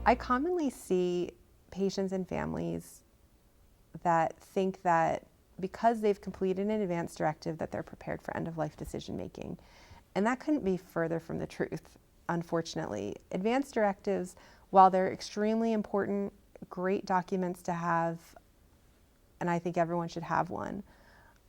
I commonly see patients and families that think that because they've completed an advance directive that they're prepared for end-of-life decision making. And that couldn't be further from the truth, unfortunately. Advance directives, while they're extremely important, great documents to have, and I think everyone should have one,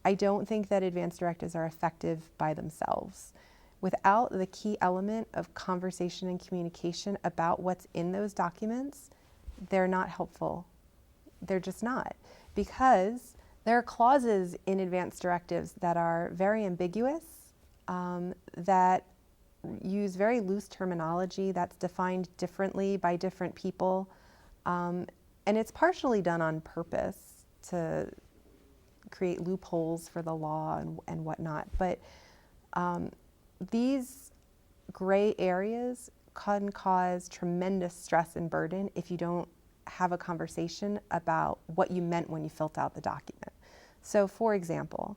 I don't think that advance directives are effective by themselves. Without the key element of conversation and communication about what's in those documents, they're not helpful. They're just not. Because there are clauses in advance directives that are very ambiguous, that use very loose terminology that's defined differently by different people. And it's partially done on purpose to create loopholes for the law and whatnot. But these gray areas can cause tremendous stress and burden if you don't have a conversation about what you meant when you filled out the document. So for example,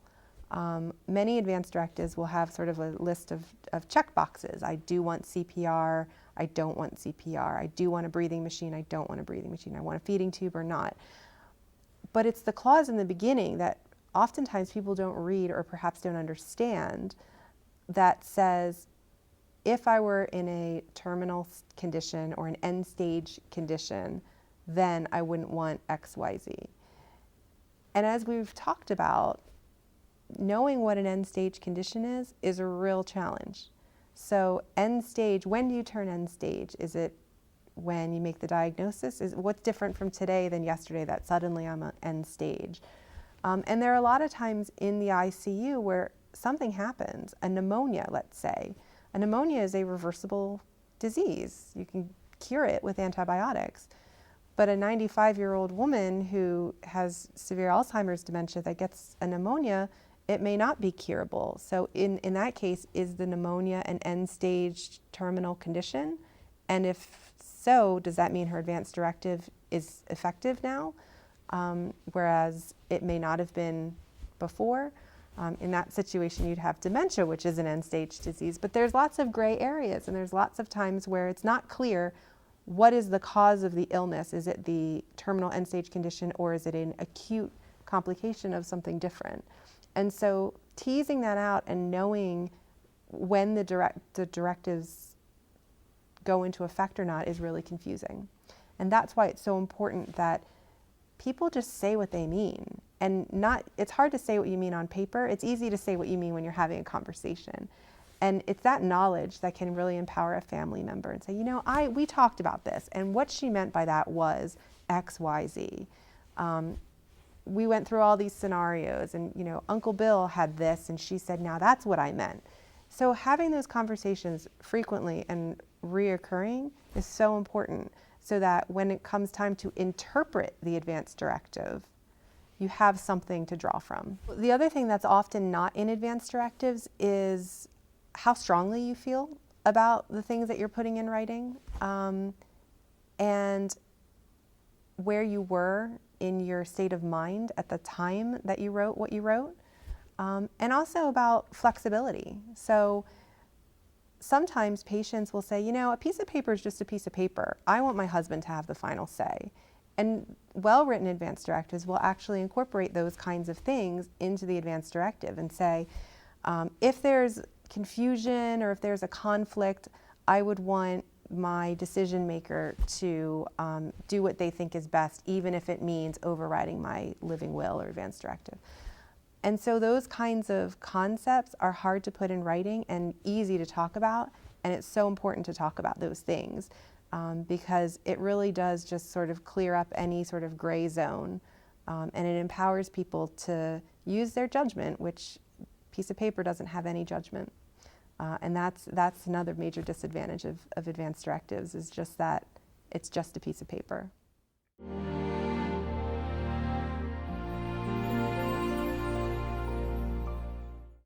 many advance directives will have sort of a list of check boxes. I do want CPR, I don't want CPR, I do want a breathing machine, I don't want a breathing machine, I want a feeding tube or not. But it's the clause in the beginning that oftentimes people don't read or perhaps don't understand that says, if I were in a terminal condition or an end stage condition, then I wouldn't want X, Y, Z. And as we've talked about, knowing what an end stage condition is a real challenge. So end stage, when do you turn end stage? Is it when you make the diagnosis? What's different from today than yesterday that suddenly I'm at end stage? And there are a lot of times in the ICU where something happens, a pneumonia, let's say. A pneumonia is a reversible disease. You can cure it with antibiotics. But a 95-year-old woman who has severe Alzheimer's dementia that gets a pneumonia, it may not be curable. So in that case, is the pneumonia an end-stage terminal condition? And if so, does that mean her advance directive is effective now, whereas it may not have been before? In that situation, you'd have dementia, which is an end-stage disease. But there's lots of gray areas, and there's lots of times where it's not clear what is the cause of the illness. Is it the terminal end-stage condition, or is it an acute complication of something different? And so teasing that out and knowing when the directives go into effect or not is really confusing. And that's why it's so important that people just say what they mean. And it's hard to say what you mean on paper. It's easy to say what you mean when you're having a conversation. And it's that knowledge that can really empower a family member and say, we talked about this, and what she meant by that was X, Y, Z. We went through all these scenarios, and Uncle Bill had this, and she said, now that's what I meant. So having those conversations frequently and reoccurring is so important, so that when it comes time to interpret the advance directive, you have something to draw from. The other thing that's often not in advance directives is how strongly you feel about the things that you're putting in writing, and where you were in your state of mind at the time that you wrote what you wrote, and also about flexibility. So sometimes patients will say, a piece of paper is just a piece of paper. I want my husband to have the final say. And well-written advance directives will actually incorporate those kinds of things into the advance directive and say, if there's confusion or if there's a conflict, I would want my decision maker to do what they think is best, even if it means overriding my living will or advance directive. And so those kinds of concepts are hard to put in writing and easy to talk about, and it's so important to talk about those things because it really does just sort of clear up any sort of gray zone, and it empowers people to use their judgment, which piece of paper doesn't have any judgment. And that's another major disadvantage of advance directives, is just that it's just a piece of paper.